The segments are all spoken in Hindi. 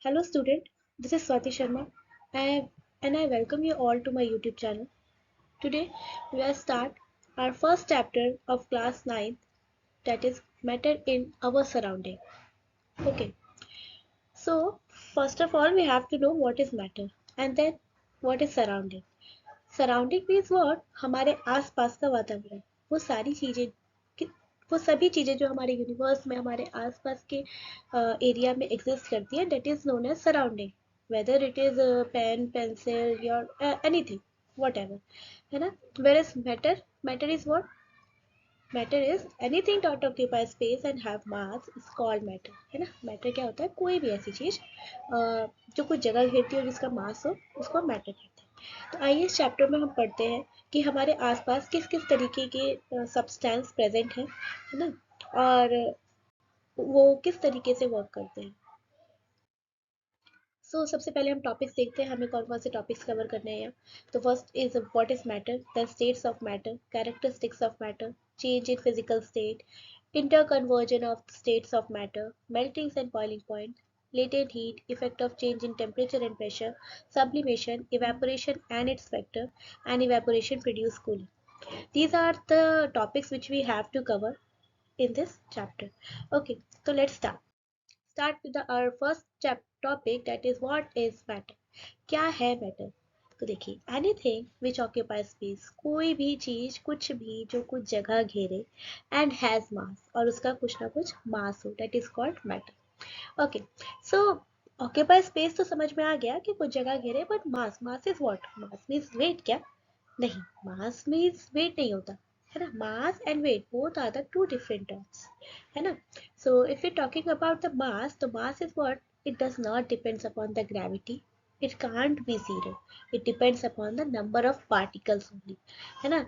Hello student, this is Swati Sharma and I welcome you all to my YouTube channel. Today we will start our first chapter of class 9, that is matter in our surrounding. Okay, so first of all we have to know what is matter and then what is surrounding. Surrounding means what? हमारे आस पास का वातावरण, वो सारी चीजें वो सभी चीजें जो हमारे यूनिवर्स में हमारे आसपास के एरिया में एग्जिस्ट करती है, that is known as surrounding, whether it is pen pencil your anything whatever, है ना. Where is matter, matter is what, matter is anything that occupy space and have mass is called matter, है ना. मैटर क्या होता है? कोई भी ऐसी चीज जो कुछ जगह घेरती हो जिसका मास हो, उसको मैटर कहते हैं. तो आइए इस चैप्टर में हम पढ़ते हैं कि हमारे आसपास किस किस तरीके के सब्सटेंस प्रेजेंट है ना, और वो किस तरीके से वर्क करते हैं. सबसे पहले हम टॉपिक्स देखते हैं, हमें कौन कौन से टॉपिक्स कवर करने हैं. तो first is what is matter, the states of matter, characteristics of matter, change in physical state, interconversion of states of matter, meltings and boiling point, latent heat, effect of change in temperature and pressure, sublimation, evaporation and its factor, and evaporation produce cooling. These are the topics which we have to cover in this chapter. Okay, so let's start with our first topic, that is what is matter. क्या है मैटर? तो देखिए, एनीथिंग विच ऑक्यूपाई स्पेस, कोई भी चीज, कुछ भी जो कुछ जगह घेरे, एंड हैज मास, और उसका कुछ ना कुछ मास हो, that is called matter. Okay, so occupy space तो समझ में आ गया कि कुछ जगह घेरे, but mass, mass is what? Mass means weight क्या? नहीं, मास मीन्स वेट नहीं होता, है ना. Mass and weight both are the two different terms, है ना. So if you talking about the mass, तो mass is what? It does not depends upon the gravity, it can't be zero, it depends upon the number of particles only, है ना.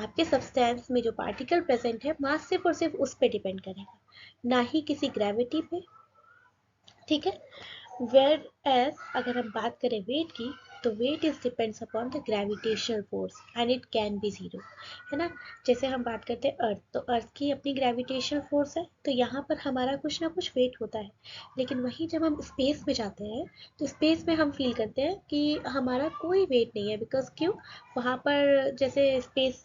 आपके सब्सटेंस में जो पार्टिकल प्रेजेंट है, मास सिर्फ और सिर्फ उस पे डिपेंड करेगा, ना ही किसी ग्रेविटी पे. ठीक है. वेयर एज अगर हम बात करें वेट की, तो weight is depends upon the gravitational force and it can be zero, है ना. जैसे हम बात करते हैं अर्थ, तो अर्थ की अपनी ग्रेविटेशनल फोर्स है, तो यहाँ पर हमारा कुछ ना कुछ वेट होता है. लेकिन वहीं जब हम स्पेस में जाते हैं, तो स्पेस में हम फील करते हैं कि हमारा कोई वेट नहीं है. बिकॉज क्यों? वहाँ पर जैसे स्पेस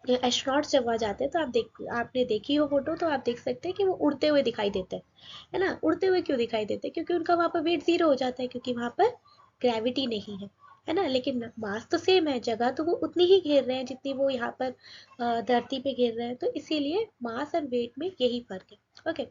एस्ट्रोनॉट जब वहाँ जाते हैं, तो आपने देखी हो फोटो, तो आप देख सकते हैं कि वो उड़ते हुए दिखाई देते हैं, है ना. उड़ते हुए क्यों दिखाई देते हैं? क्योंकि उनका वहाँ पर वेट जीरो हो जाता है, क्योंकि वहाँ पर ग्रेविटी नहीं है ना. लेकिन मास तो सेम है, जगह तो वो उतनी ही घेर रहे हैं जितनी वो यहाँ पर धरती पे घेर रहे हैं, तो इसीलिए मास एंड वेट में यही फर्क है. Okay,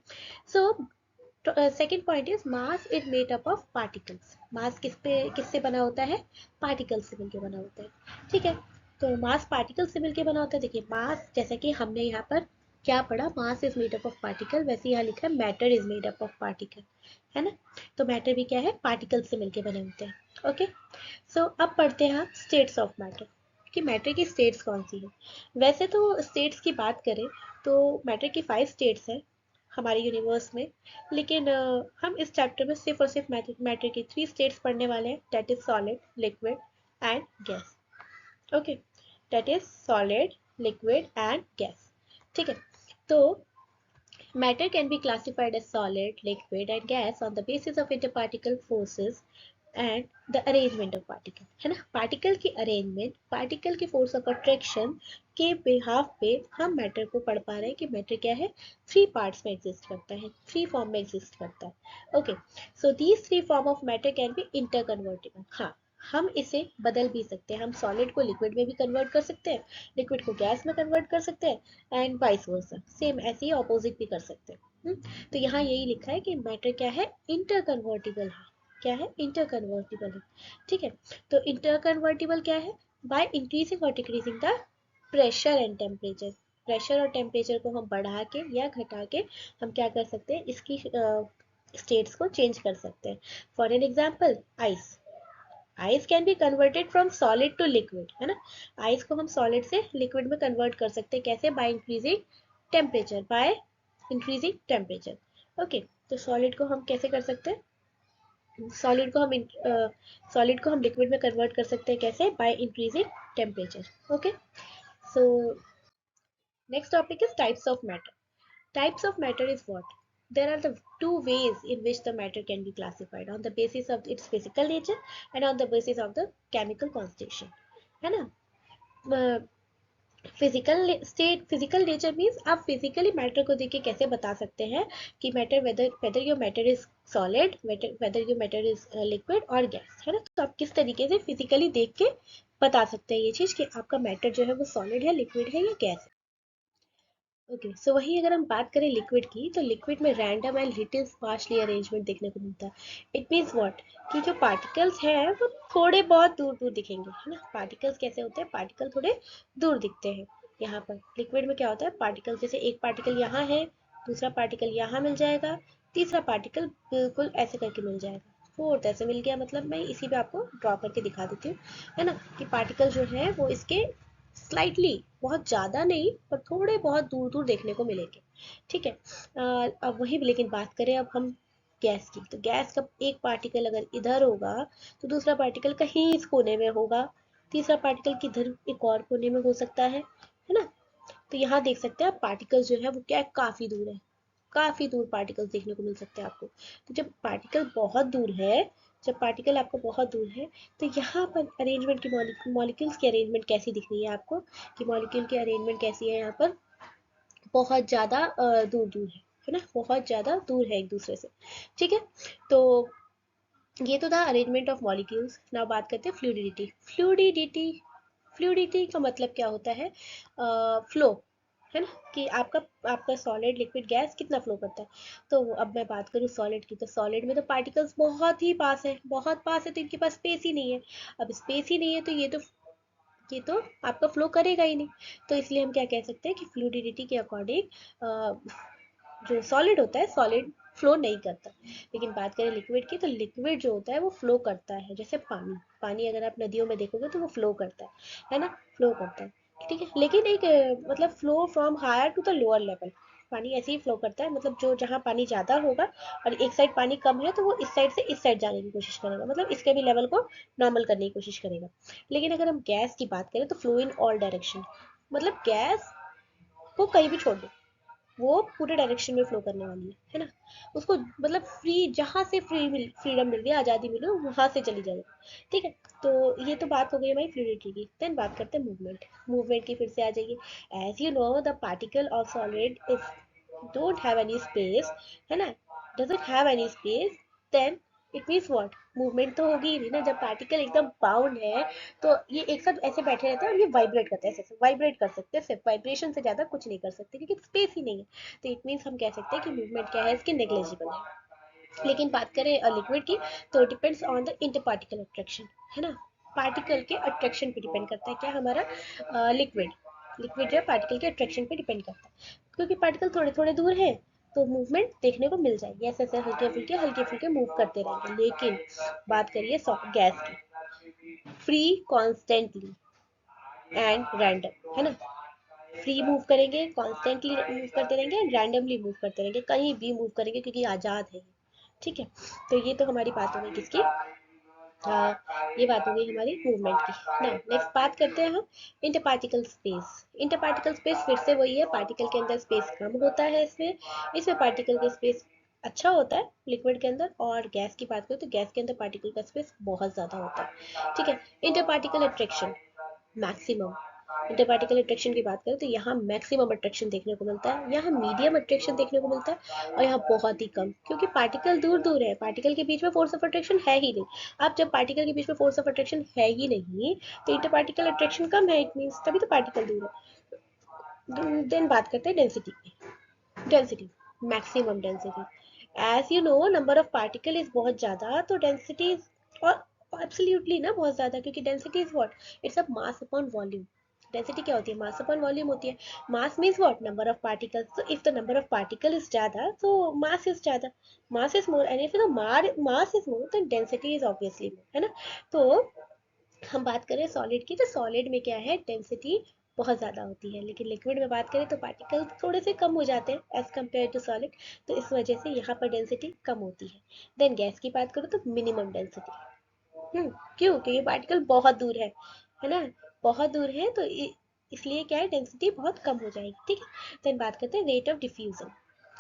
so second point is mass is made up of particles. Mass किससे बना होता है? पार्टिकल से मिलकर बना होता है. ठीक है. तो मास पार्टिकल से मिलकर बना होता है. देखिए, मास जैसे कि हमने यहाँ पर क्या पढ़ा, मास is made up of particle, वैसे यहाँ लिखा है matter is made up of particle, है ना. तो मैटर भी क्या है? पार्टिकल से मिलकर बने होते हैं. ओके, सो अब पढ़ते हैं हम स्टेट्स ऑफ मैटर, कि मैटर की स्टेट्स कौन सी है. वैसे तो स्टेट्स की बात करें, तो मैटर की 5 स्टेट्स हैं हमारे यूनिवर्स में. लेकिन हम इस चैप्टर में सिर्फ और सिर्फ मैटर की 3 स्टेट्स पढ़ने वाले हैं, that is solid, liquid and gas. Okay, that is solid, liquid and gas. ठीक है. तो matter can be classified as solid, liquid and gas on the basis of interparticle forces and the arrangement of particle, है ना. पार्टिकल की अरेंजमेंट, पार्टिकल की फोर्स ऑफ अट्रैक्शन के बिहाफ पे हम मैटर को पढ़ पा रहे हैं कि मैटर क्या है, 3 पार्ट्स में एग्जिस्ट करता है, 3 फॉर्म में एग्जिस्ट करता है. Okay, so these 3 form of matter can be interconvertible. हाँ, हम इसे बदल भी सकते हैं, हम सॉलिड को लिक्विड में भी कन्वर्ट कर सकते हैं, लिक्विड को गैस में कन्वर्ट कर सकते हैं, एंड वाइस वर्सा, सेम ऐसे ही ऑपोजिट भी कर सकते हैं. तो यहाँ यही लिखा है कि मैटर क्या है? इंटरकन्वर्टिबल है. क्या है? इंटरकन्वर्टिबल है. ठीक है. तो इंटरकन्वर्टिबल क्या है? बाय इंक्रीजिंग और decreasing the pressure and temperature. Pressure और टेम्परेचर को हम बढ़ा के या घटा के हम क्या कर सकते हैं? इसकी स्टेट्स को चेंज कर सकते हैं. For an example, ice. Ice can be converted from solid to liquid, है ना. आइस को हम सॉलिड से लिक्विड में कन्वर्ट कर सकते हैं. कैसे? By increasing temperature, by increasing temperature. Okay, तो सॉलिड को हम कैसे कर सकते हैं? सॉलिड को हम लिक्विड में कन्वर्ट कर सकते हैं. कैसे? By increasing temperature. Okay, so next topic is types of matter. Types of matter is what? there are the two ways in which the matter can be classified, on the basis of its physical nature and on the basis of the chemical constitution, है ना। फिजिकल नेचर मीन्स आप फिजिकली मैटर को देख के कैसे बता सकते हैं कि matter whether your matter is solid, whether your matter is liquid और गैस, है ना। तो आप किस तरीके से फिजिकली देख के बता सकते हैं ये चीज कि आपका मैटर जो है वो सॉलिड है, लिक्विड है या गैस है। ओके, सो वही अगर हम बात करें लिक्विड की, तो लिक्विड में random and little sparsely arrangement देखने को मिलता है। इट मीन्स व्हाट, कि जो पार्टिकल्स हैं वो थोड़े बहुत दूर दूर दिखेंगे, है ना। पार्टिकल्स कैसे होते हैं, पार्टिकल थोड़े दूर दिखते हैं। यहाँ पर लिक्विड में क्या होता है, पार्टिकल जैसे एक पार्टिकल यहाँ है, दूसरा पार्टिकल यहाँ मिल जाएगा, तीसरा पार्टिकल बिल्कुल ऐसे करके मिल जाएगा, फोर्थ ऐसे मिल गया। मतलब मैं इसी पे आपको ड्रॉ करके दिखा देती हूँ, है ना, कि पार्टिकल जो है वो इसके स्लाइटली, बहुत ज़्यादा नहीं पर थोड़े बहुत दूर दूर देखने को मिलेंगे, ठीक है। अब वही लेकिन बात करें अब हम गैस की, तो गैस का एक पार्टिकल अगर इधर होगा तो दूसरा पार्टिकल कहीं इस कोने में होगा, तीसरा पार्टिकल किधर एक और कोने में हो सकता है ना। तो यहाँ देख सकते हैं आप पार्टिकल जो है वो क्या है, काफ़ी दूर है, काफ़ी दूर पार्टिकल्स देखने को मिल सकते हैं आपको। तो जब पार्टिकल बहुत दूर है, जब पार्टिकल आपको बहुत दूर है, तो यहाँ पर अरेंजमेंट की मॉलिक्यूल्स की अरेंजमेंट कैसी दिख रही है आपको, कि मॉलिक्यूल की अरेंजमेंट कैसी है यहाँ पर, बहुत ज़्यादा दूर दूर है ना, बहुत ज़्यादा दूर है एक दूसरे से, ठीक है। तो ये तो था अरेंजमेंट ऑफ मॉलिक्यूल्स। नाउ बात करते हैं फ्लूइडिटी। फ्लूइडिटी का मतलब क्या होता है, फ्लो, है ना, कि आपका आपका सॉलिड लिक्विड गैस कितना फ्लो करता है। तो अब मैं बात करूँ सॉलिड की, तो सॉलिड में तो पार्टिकल्स बहुत ही पास है, बहुत पास है, तो इनके पास स्पेस ही नहीं है। अब स्पेस ही नहीं है तो ये तो आपका फ्लो करेगा ही नहीं। तो इसलिए हम क्या कह सकते हैं कि फ्लूइडिटी के अकॉर्डिंग जो सॉलिड होता है, सॉलिड फ्लो नहीं करता। लेकिन बात करें लिक्विड की, तो लिक्विड जो होता है वो फ्लो करता है, जैसे पानी। पानी अगर आप नदियों में देखोगे तो वो फ्लो करता है ना, फ्लो करता है, ठीक है। लेकिन एक मतलब flow from higher to the lower level, पानी ऐसे ही फ्लो करता है, मतलब जो जहाँ पानी ज़्यादा होगा और एक साइड पानी कम है तो वो इस साइड से इस साइड जाने की कोशिश करेगा, मतलब इसके भी लेवल को नॉर्मल करने की कोशिश करेगा। लेकिन अगर हम गैस की बात करें तो फ्लो इन ऑल डायरेक्शन, मतलब गैस को कहीं भी छोड़ दो, वो पूरे डायरेक्शन में फ्लो करने वाली है ना। उसको मतलब फ्री, जहाँ से फ्रीडम मिल रही है, आज़ादी मिल रही है, वहाँ से चली जाएगी, ठीक है। तो ये तो बात हो गई हमारी फ्लूइडिटी की। देन बात करते हैं मूवमेंट। मूवमेंट की फिर से आ जाइए। As you know the particle of solid is don't have any space, है ना, doesn't have any space, then it means what, movement तो होगी ही नहीं ना। जब पार्टिकल एकदम बाउंड है तो ये एक साथ ऐसे बैठे रहते हैं और ये वाइब्रेट करते हैं, ऐसे वाइब्रेट कर सकते हैं, सिर्फ वाइब्रेशन से ज़्यादा कुछ नहीं कर सकते क्योंकि स्पेस ही नहीं है। तो इट मीन्स हम कह सकते हैं कि मूवमेंट क्या है इसकी, नेग्लेजिबल है। लेकिन बात करें लिक्विड की, तो डिपेंड्स ऑन द इंटरपार्टिकल अट्रैक्शन, है ना। पार्टिकल के अट्रैक्शन पे डिपेंड करता है क्या हमारा लिक्विड, लिक्विड जो है पार्टिकल के अट्रैक्शन पे डिपेंड करता है। क्योंकि पार्टिकल थोड़े थोड़े दूर है तो मूवमेंट देखने को मिल जाएगी, ऐसे ऐसे हल्के फुल्के मूव करते रहेंगे। लेकिन बात करिए गैस की, फ्री, कॉन्स्टेंटली एंड रैंडम, है ना। फ्री मूव करेंगे, कॉन्स्टेंटली मूव करते रहेंगे एंड रैंडमली मूव करते रहेंगे, कहीं भी मूव करेंगे क्योंकि आज़ाद है, ठीक है। तो ये तो हमारी बात हो गई किसकी, ये बात हो गई हमारी मूवमेंट की ना। नेक्स्ट बात करते हैं हम इंटरपार्टिकल स्पेस। इंटरपार्टिकल स्पेस फिर से वही है, पार्टिकल के अंदर स्पेस कम होता है, इसमें पार्टिकल का स्पेस अच्छा होता है लिक्विड के अंदर। और गैस की बात करें तो गैस के अंदर पार्टिकल का स्पेस बहुत ज़्यादा होता है, ठीक है। इंटरपार्टिकल अट्रैक्शन मैक्सिमम, इंटरपार्टिकल अट्रैक्शन की बात करें तो यहाँ मैक्सिमम अट्रैक्शन देखने को मिलता है, यहाँ मीडियम अट्रैक्शन देखने को मिलता है और यहाँ बहुत ही कम, क्योंकि पार्टिकल दूर दूर है, पार्टिकल के बीच में फोर्स ऑफ अट्रैक्शन है ही नहीं। अब जब पार्टिकल के बीच में फोर्स ऑफ अट्रैक्शन है ही नहीं तो इंटरपार्टिकल अट्रैक्शन कम है, इट मीन्स तभी तो पार्टिकल दूर है। देन बात करते हैं डेंसिटी की। Density, maximum density. As you know number of particle is बहुत ज़्यादा, तो डेंसिटी और एब्सोल्युटली ना बहुत ज़्यादा, क्योंकि density is what, it's a mass upon volume. Density क्या होती है, मास अपॉन वॉल्यूम होती है। Mass means what, number of particles. तो if the number of particle is ज़्यादा तो मास इज ज़्यादा, mass is more, and if the mass is more then density is obviously more, है ना। तो हम बात करें सॉलिड की, तो सॉलिड में क्या है, डेंसिटी बहुत ज़्यादा होती है। लेकिन लिक्विड में बात करें तो पार्टिकल थोड़े से कम हो जाते हैं एज कम्पेयर टू सॉलिड, तो इस वजह से यहाँ पर डेंसिटी कम होती है। देन गैस की बात करूँ तो मिनिमम डेंसिटी। क्यों, क्योंकि पार्टिकल बहुत दूर है ना, बहुत दूर है तो इसलिए क्या है, डेंसिटी बहुत कम हो जाएगी, ठीक है। देन बात करते हैं रेट ऑफ डिफ्यूजन।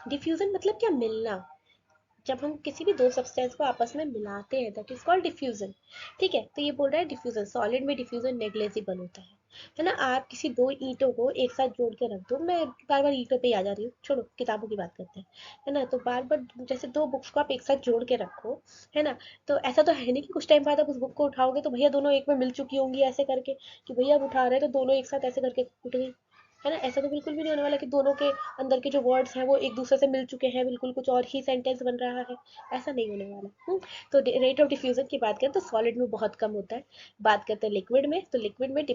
डिफ्यूजन मतलब क्या, मिलना। जब हम किसी भी दो सब्सटेंस को आपस में मिलाते हैं दैट इज कॉल्ड डिफ्यूजन। ठीक है, तो ये बोल रहा है डिफ्यूजन, सॉलिड में डिफ्यूजन नेग्लेजिबल होता है ना। आप किसी दो ईंटों को एक साथ जोड़ के रख दो, मैं बार बार ईंटों पे ही आ जा रही हूँ, छोड़ो किताबों की बात करते हैं, है ना। तो बार बार जैसे दो बुक्स को आप एक साथ जोड़ के रखो, है ना, तो ऐसा तो है नहीं कि कुछ टाइम बाद आप उस बुक को उठाओगे तो भैया दोनों एक में मिल चुकी होंगी ऐसे करके, कि भैया अब उठा रहे हैं तो दोनों एक साथ ऐसे करके उठ गई, है ना। ऐसा तो बिल्कुल भी नहीं होने वाला कि दोनों के अंदर के जो वर्ड्स हैं वो एक दूसरे से मिल चुके हैं, बिल्कुल कुछ और ही सेंटेंस बन रहा है, ऐसा नहीं होने वाला। तो रेट ऑफ डिफ्यूजन की बात करें तो सॉलिड में बहुत कम होता है। बात करते हैं लिक्विड में, तो लिक्विड में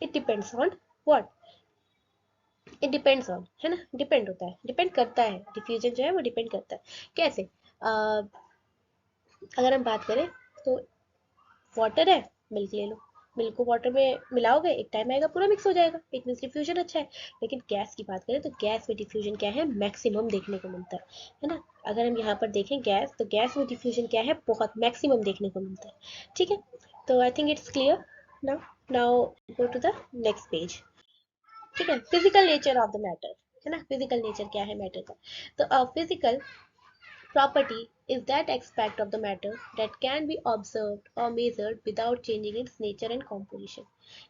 it depends on what, it depends on, है ना, डिपेंड होता है, डिपेंड करता है, डिफ्यूजन जो है वो डिपेंड करता है। कैसे, अगर हम बात करें तो वाटर है, मिल्क ले लो, मिल्क को वाटर में मिलाओगे एक टाइम आएगा पूरा मिक्स हो जाएगा, इट मीन्स डिफ्यूजन अच्छा है। लेकिन गैस की बात करें तो गैस में डिफ्यूजन क्या है, मैक्सिमम देखने को मिलता है ना। अगर हम यहाँ पर देखें गैस, तो गैस में डिफ्यूजन क्या है, बहुत मैक्सिमम देखने को मिलता है। ठीक है, तो I think it's clear now. Now go to the next page. ठीक है, physical nature of the matter, है ना, फिजिकल नेचर क्या है मैटर का। तो physical property is that aspect of the matter that can be observed or measured without changing its nature and composition।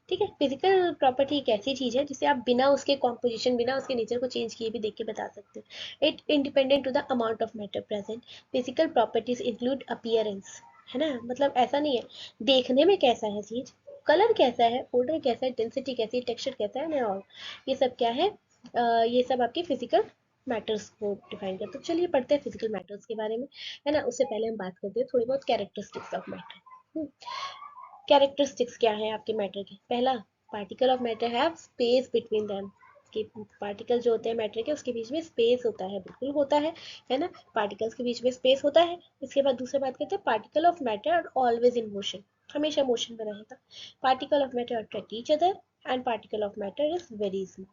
ठीक है, फिजिकल प्रॉपर्टी एक ऐसी चीज है जिसे आप बिना उसके कॉम्पोजिशन, बिना उसके नेचर को चेंज किए भी देख के बता सकते हो। It independent to the amount of matter present. Physical properties include appearance, है ना, मतलब ऐसा नहीं है देखने में कैसा है चीज, कलर कैसा है, ऑर्डर कैसा है, डेंसिटी कैसी है, टेक्सचर कैसा है, और ये सब क्या है, ये सब आपके फिजिकल मैटर्स को डिफाइन करते हैं। तो चलिए पढ़ते हैं फिजिकल मैटर्स के बारे में, है ना। उससे पहले हम बात करते हैं थोड़ी बहुत कैरेक्टरिस्टिक्स ऑफ मैटर। कैरेक्टरिस्टिक्स क्या है आपके मैटर के। पहला, particle of matter have space between them, कि पार्टिकल जो होते हैं मैटर के उसके बीच में स्पेस होता है, बिल्कुल होता है ना, पार्टिकल्स के बीच में स्पेस होता है। इसके बाद दूसरी बात करते हैं, particle of matter are always in motion, हमेशा मोशन में रहेगा। Particle of matter attract each other and particle of matter is very small.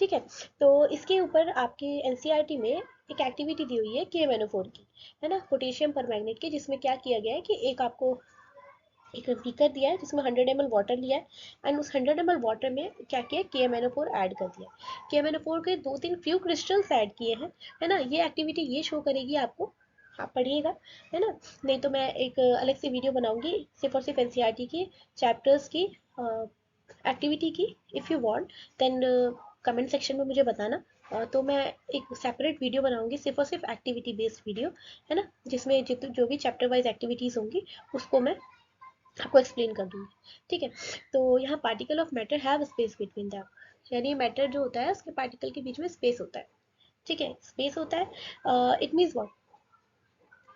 ठीक है, तो इसके ऊपर आपके एनसीईआरटी में एक एक्टिविटी दी हुई है KMnO4 की, है ना, पोटेशियम परमैंगनेट की, जिसमें क्या किया गया है कि एक आपको एक बीकर दिया है जिसमें 100 ml वाटर लिया है एंड उस 100 ml वाटर में क्या किया, KMnO4 ऐड कर दिया। KMnO4 के दो तीन फ्यू क्रिस्टल्स ऐड किए हैं, है ना। ये एक्टिविटी ये शो करेगी आपको, आप पढ़िएगा, है ना। नहीं तो मैं एक अलग से वीडियो बनाऊंगी सिर्फ और सिर्फ एनसीईआरटी की चैप्टर्स की एक्टिविटी की। If you want then comment section में मुझे बताना, तो मैं एक सेपरेट वीडियो बनाऊंगी सिर्फ और सिर्फ एक्टिविटी बेस्ड वीडियो, है ना, जिसमें जो भी चैप्टर वाइज एक्टिविटीज़ होंगी उसको मैं आपको एक्सप्लेन कर दूंगी। ठीक है, तो यहाँ particle of matter have space between them, यानी मैटर जो होता है उसके पार्टिकल के बीच में स्पेस होता है। ठीक है, स्पेस होता है, इट मीन्स व्हाट,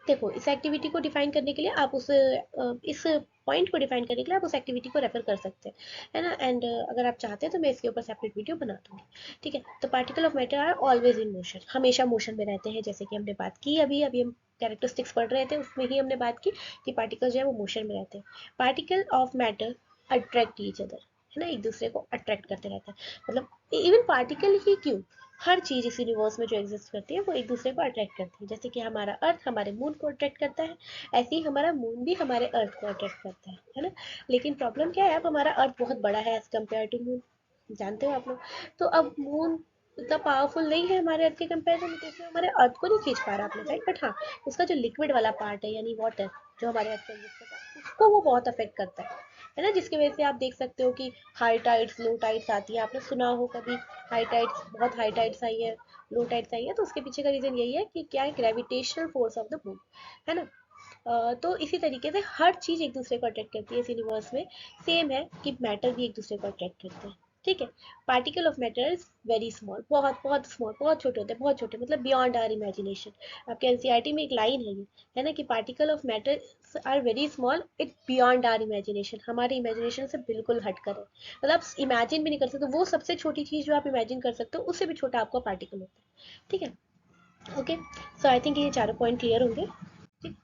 देखो इस एक्टिविटी को डिफाइन करने के लिए आप इस पॉइंट को डिफाइन करने के लिए आप उस एक्टिविटी को रेफर कर सकते हैं, है ना। एंड अगर आप चाहते हैं तो मैं इसके ऊपर सेपरेट वीडियो बना दूंगी। ठीक है, तो particle of matter are always in motion, हमेशा मोशन में रहते हैं, जैसे कि हमने बात की अभी अभी हम कैरेक्टरिस्टिक्स पढ़ रहे थे उसमें ही हमने बात की कि पार्टिकल जो है वो मोशन में रहते हैं। Particle of matter attract each other, है ना, एक दूसरे को अट्रैक्ट करते रहते हैं, मतलब इवन पार्टिकल ही क्यों, हर चीज इस यूनिवर्स में जो एग्जिस्ट करती है वो एक दूसरे को अट्रैक्ट करती है। जैसे कि हमारा अर्थ हमारे मून को अट्रैक्ट करता है, ऐसे ही हमारा मून भी हमारे अर्थ को अट्रैक्ट करता है ना। लेकिन प्रॉब्लम क्या है, अब हमारा अर्थ बहुत बड़ा है एज कम्पेयर टू मून, जानते हो आप लोग। तो अब मून उतना पावरफुल नहीं है हमारे अर्थ के कंपेरिजन में, तो इसलिए हमारे अर्थ को नहीं खींच पा रहा अपने साइड, बट हाँ उसका जो लिक्विड वाला पार्ट है यानी वाटर जो हमारे अर्थ में एग्जिस्ट करता है उसको वो बहुत अफेक्ट करता है ना। जिसकी वजह से आप देख सकते हो कि हाई टाइड्स लो टाइड्स आती है, आपने सुना हो कभी हाई टाइड्स, बहुत हाई टाइड्स आई है, लो टाइड्स आई है, तो उसके पीछे का रीजन यही है कि क्या है, gravitational force of the moon, है ना। तो इसी तरीके से हर चीज एक दूसरे को अट्रैक्ट करती है इस यूनिवर्स में, सेम है कि मैटर भी एक दूसरे को अट्रैक्ट करते हैं। ठीक है, particle of matter is very small, बहुत बहुत स्मॉल, बहुत छोटे होते हैं, बहुत छोटे, मतलब बियॉन्ड आवर इमेजिनेशन। आपके एनसीईआरटी में एक लाइन है ना, कि particle of matter are very small, it beyond our imagination, हमारे इमेजिनेशन से बिल्कुल हटकर है, मतलब आप इमेजिन भी नहीं कर सकते, वो सबसे छोटी चीज जो आप इमेजिन कर सकते हो उससे भी छोटा आपका पार्टिकल होता है। ठीक है, ओके, सो आई थिंक ये चारों पॉइंट क्लियर होंगे। ठीक,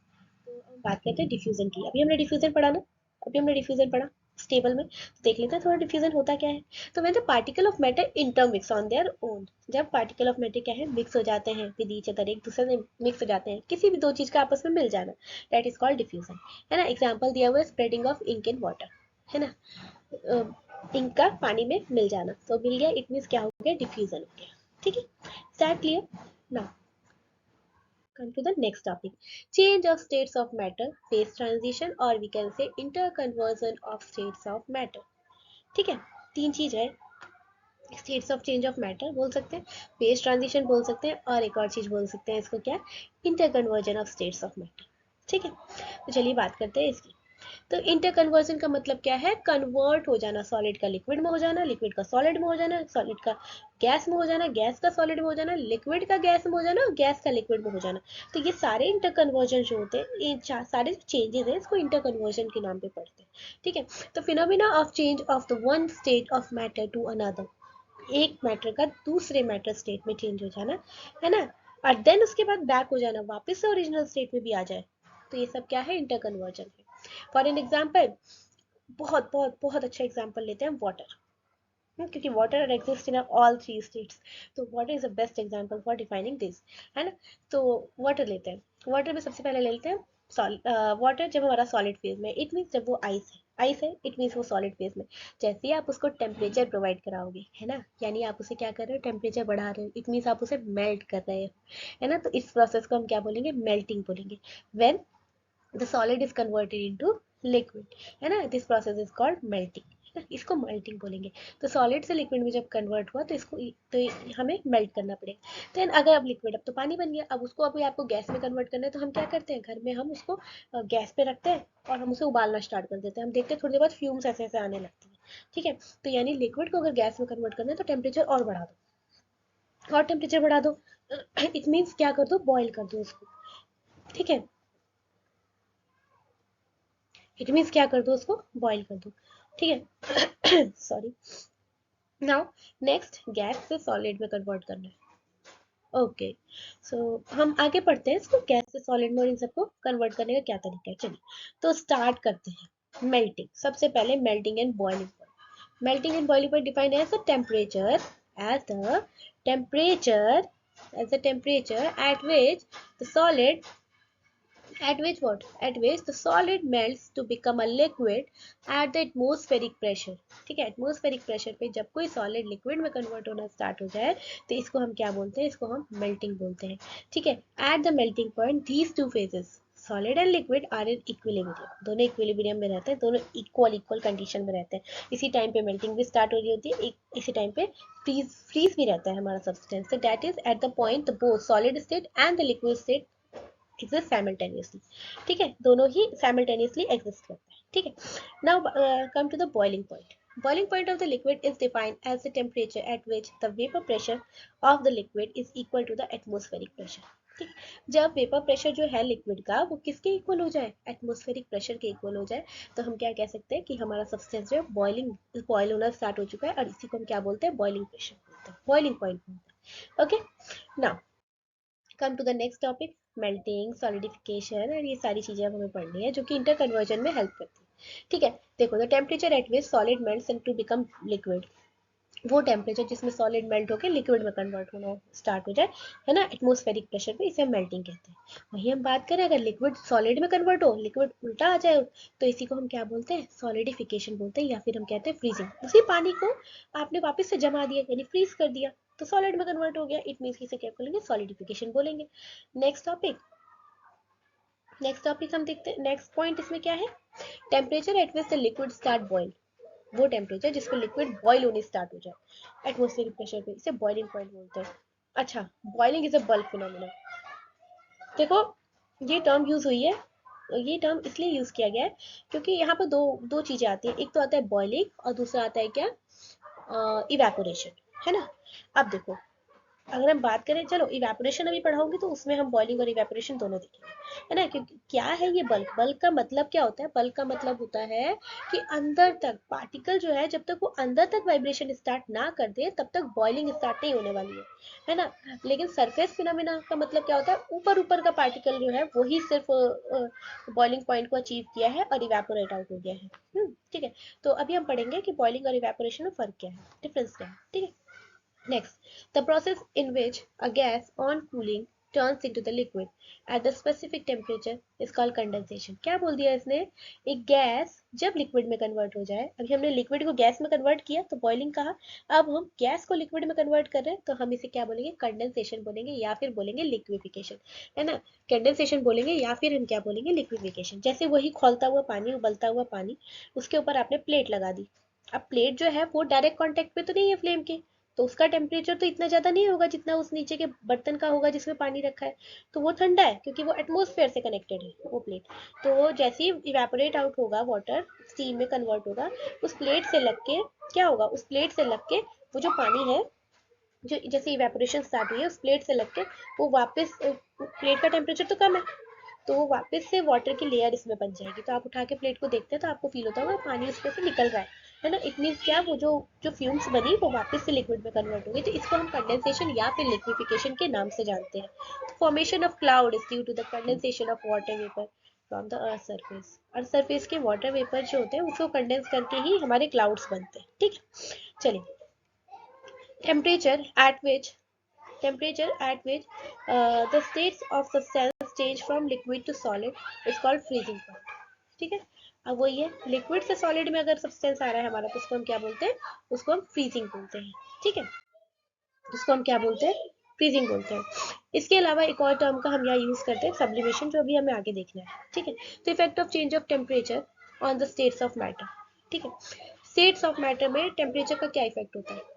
तो हम बात करते हैं डिफ्यूजन की। अभी हमने डिफ्यूजन पढ़ा ना, अभी हमने डिफ्यूजन पढ़ा स्टेबल में, तो देख लेते हैं थोड़ा डिफ्यूजन होता क्या है। तो मैंने particle of matter intermix on their own, जब पार्टिकल ऑफ मैटर क्या है, मिक्स हो जाते हैं विद ईच अदर, एक दूसरे से मिक्स हो जाते हैं, किसी भी दो चीज का आपस में मिल जाना, दैट इज कॉल्ड डिफ्यूजन, है ना। एग्जाम्पल दिया हुआ है spreading of ink in water, है ना, इंक का पानी में मिल जाना, तो मिल गया, इट मीन्स क्या हो गया, डिफ्यूजन हो गया। ठीक है, दैट क्लियर ना। come to the next topic, change of states of matter, phase transition, or we can say interconversion of states of matter. ठीक है, तीन चीज है, states of change of matter बोल सकते हैं, फेज ट्रांजिशन बोल सकते हैं, और एक और चीज बोल सकते हैं इसको क्या, interconversion of states of matter. ठीक है, तो चलिए बात करते हैं इसकी। तो इंटर कन्वर्जन का मतलब क्या है, कन्वर्ट हो जाना, सॉलिड का लिक्विड में हो जाना, लिक्विड का सॉलिड में हो जाना, सॉलिड का गैस में हो जाना, गैस का सॉलिड में हो जाना, लिक्विड का गैस में हो जाना, और गैस का लिक्विड में हो जाना। तो ये सारे इंटर कन्वर्जन जो होते हैं, ये सारे चेंजेस हैं, इसको इंटर कन्वर्जन के नाम पे पढ़ते हैं। ठीक है, तो phenomena of change of the one state of matter to another, एक मैटर का दूसरे मैटर स्टेट में चेंज हो जाना, है ना, और देन उसके बाद बैक हो जाना, वापस से ओरिजिनल स्टेट में भी आ जाए, तो ये सब क्या है, इंटर कन्वर्जन है। फॉर एन एग्जाम्पल, बहुत बहुत बहुत अच्छा एग्जाम्पल लेते हैं वाटर, क्योंकि water exist in all three states, तो water is the best example for defining this, है ना। तो वाटर लेते हैं, वाटर में सबसे पहले ले लेते हैं वाटर जब हमारा सॉलिड फेज में, इट मीन्स जब वो आइस है इट मीन्स वो सॉलिड फेज में, जैसे ही आप उसको टेम्परेचर प्रोवाइड कराओगे, है ना, यानी आप उसे क्या कर रहे हो, टेम्परेचर बढ़ा रहे हो, इट मीन्स आप उसे मेल्ट कर रहे हो, है ना, तो इस प्रोसेस को हम क्या बोलेंगे, मेल्टिंग बोलेंगे। When the solid is converted into liquid, है ना, this process is called melting, है ना, इसको मेल्टिंग बोलेंगे। तो सॉलिड से लिक्विड में जब कन्वर्ट हुआ तो इसको तो हमें मेल्ट करना पड़ेगा। देन अगर अब लिक्विड, अब तो पानी बन गया, अब उसको अभी आपको गैस में कन्वर्ट करना है, तो हम क्या करते हैं, घर में हम उसको गैस पे रखते हैं और हम उसे उबालना स्टार्ट कर देते हैं, हम देखते हैं थोड़ी देर बाद फ्यूम्स ऐसे ऐसे आने लगते हैं। ठीक है, तो यानी लिक्विड को अगर गैस में कन्वर्ट करना है तो टेम्परेचर और बढ़ा दो, और टेम्परेचर बढ़ा दो, इट मीन्स क्या कर दो, बॉयल कर दो उसको। ठीक है, इट मीन्स क्या कर दो, उसको बॉईल कर दो। ठीक है, सॉरी। नाउ नेक्स्ट, गैस से सॉलिड में कन्वर्ट करना है। ओके, सो हम आगे पढ़ते हैं इसको, गैस से सॉलिड में और इन सबको कन्वर्ट करने का क्या तरीका है। चलिए तो स्टार्ट करते हैं। मेल्टिंग, सबसे पहले melting and boiling point. Melting and boiling point defined as the temperature, as the temperature as the temperature at which the solid, at which what, at which the solid melts to become a liquid at the atmospheric pressure। ठीक है, एटमोस्फेरिक प्रेशर पे जब कोई सॉलिड लिक्विड में कन्वर्ट होना स्टार्ट हो जाए तो इसको हम क्या बोलते हैं, इसको हम मेल्टिंग बोलते हैं। ठीक है, at the melting point these two phases, solid and liquid are in equilibrium, दोनों इक्विलिब्रियम में रहते हैं, दोनों इक्वल इक्वल कंडीशन में रहते हैं। इसी टाइम पे मेल्टिंग भी स्टार्ट हो रही होती है, इसी टाइम पे फ्रीज भी रहता है हमारा substance, so that is at the point the both solid state and the liquid state exist simultaneously. ठीक है, दोनों ही साइमल्टेनियसली एग्जिस्ट करते हैं। ठीक है, now come to the boiling point. Boiling point of the liquid is defined as the temperature at which the vapor pressure of the liquid is equal to the atmospheric pressure। ठीक, जब वेपर प्रेशर जो है लिक्विड का वो किसके इक्वल हो जाए, एटमॉस्फेरिक प्रेशर के इक्वल हो जाए, तो हम क्या कह सकते हैं कि हमारा सब्सटेंस जो है बॉयल होना स्टार्ट हो चुका है, और इसी को हम क्या बोलते हैं, बॉइलिंग प्रेशर बोलते हैं, बॉइलिंग पॉइंट बोलते हैं। Okay, now come to the next topic, melting, solidification, और ये सारी चीजें अब हमें पढ़नी है जो कि इंटर कन्वर्जन में हेल्प करती है। ठीक है, देखो, the temperature at which solid melts to become liquid, वो टेम्परेचर जिसमें सॉलिड मेल्ट होकर लिक्विड में कन्वर्ट होना स्टार्ट हो जाए, है ना, एटमॉस्फेरिक प्रेशर पे, इसे हम मेल्टिंग कहते हैं। वहीं हम बात करें अगर लिक्विड सॉलिड में कन्वर्ट हो, लिक्विड उल्टा आ जाए, तो इसी को हम क्या बोलते हैं, सॉलिडिफिकेशन बोलते हैं, या फिर हम कहते हैं फ्रीजिंग। उसी पानी को आपने वापस से जमा दिया यानी फ्रीज कर दिया, तो सॉलिड में कन्वर्ट हो गया, इट मीन्स इसे क्या बोलेंगे, सॉलिडिफिकेशन बोलेंगे। नेक्स्ट टॉपिक, हम देखते हैं, नेक्स्ट पॉइंट इसमें क्या है, temperature at which the liquid start boil, वो टेम्परेचर जिस पे लिक्विड बॉयल होने स्टार्ट हो जाए एटमॉस्फेरिक प्रेशर पे, इसे बॉइलिंग पॉइंट बोलते हैं। अच्छा, boiling is a bulk phenomena. देखो, ये टर्म यूज हुई है, ये टर्म इसलिए यूज किया गया है क्योंकि यहाँ पर दो दो चीजें आती है, एक तो आता है बॉइलिंग और दूसरा आता है क्या, इवेपोरेशन, है ना। अब देखो, अगर हम बात करें, चलो इवेपोरेशन अभी पढ़ाऊंगी तो उसमें हम बॉइलिंग और इवेपोरेशन दोनों देखेंगे, है ना। क्योंकि क्या है ये बल्क, बल्क का मतलब क्या होता है, बल्क का मतलब होता है कि अंदर तक पार्टिकल जो है, जब तक वो अंदर तक वाइब्रेशन स्टार्ट ना कर दे तब तक बॉइलिंग स्टार्ट नहीं होने वाली है ना। लेकिन सरफेस फिनोमिना का मतलब क्या होता है, ऊपर ऊपर का पार्टिकल जो है वही सिर्फ बॉइलिंग पॉइंट को अचीव किया है और इवेपोरेट आउट हो गया है। ठीक है, तो अभी हम पढ़ेंगे कि बॉइलिंग और इवेपोरेशन में फर्क क्या है, डिफरेंस क्या है। ठीक है, next, the process in which a gas on cooling turns into the liquid at the specific temperature is called condensation. क्या बोल दिया इसने, एक गैस जब लिक्विड में कन्वर्ट हो जाए, अभी हमने लिक्विड को गैस में कन्वर्ट किया तो बॉइलिंग कहा, अब हम गैस को लिक्विड में कन्वर्ट कर रहे हैं तो हम इसे क्या बोलेंगे, कंडेंसेशन बोलेंगे या फिर बोलेंगे लिक्विफिकेशन, है ना। कंडेंसेशन बोलेंगे या फिर हम क्या बोलेंगे, लिक्विफिकेशन। जैसे वही खौलता हुआ पानी, उबलता हुआ पानी, उसके ऊपर आपने प्लेट लगा दी। अब प्लेट जो है वो डायरेक्ट कांटेक्ट पे तो नहीं है फ्लेम के, तो उसका टेम्परेचर तो इतना ज्यादा नहीं होगा जितना उस नीचे के बर्तन का होगा जिसमें पानी रखा है, तो वो ठंडा है क्योंकि वो एटमोसफेयर से कनेक्टेड है वो प्लेट। तो जैसे ही इवेपोरेट आउट होगा वाटर, स्टीम में कन्वर्ट होगा, उस प्लेट से लग के क्या होगा, उस प्लेट से लग के वो जो पानी है, जो जैसे इवेपोरेशन स्टार्ट हुई है उस प्लेट से लग के वो वापस, प्लेट का टेम्परेचर तो कम है, तो वो वापस से वाटर की लेयर इसमें बन जाएगी। तो आप उठा के प्लेट को देखते हैं तो आपको फील होता होगा पानी उसमें से निकल रहा है ना। इट मीन्स क्या, वो जो जो फ्यूम्स बनी वो वापस से लिक्विड में कन्वर्ट हो गई, तो इसको हम कंडेंसेशन या फिर लिक्विफिकेशन के नाम से जानते हैं। Formation of cloud is due to the condensation of water vapour from the earth surface. Earth surface के वाटर वेपर जो होते हैं उसको कंडेंस करके ही हमारे क्लाउड्स बनते हैं, ठीक है। चलिए, temperature at which temperature at which the states of substance change from liquid to solid is called freezing point, ठीक है। अब वही है, लिक्विड से सॉलिड में अगर सब्सटेंस आ रहा है हमारा तो उसको हम क्या बोलते हैं, उसको हम फ्रीजिंग बोलते हैं, ठीक है। उसको हम क्या बोलते हैं, फ्रीजिंग बोलते हैं। इसके अलावा एक और टर्म का हम यहाँ यूज करते हैं, सब्लिमेशन, जो अभी हमें आगे देखना है, ठीक है। तो effect of change of temperature on the states of matter, ठीक है। स्टेट्स ऑफ मैटर में टेम्परेचर का क्या इफेक्ट होता है,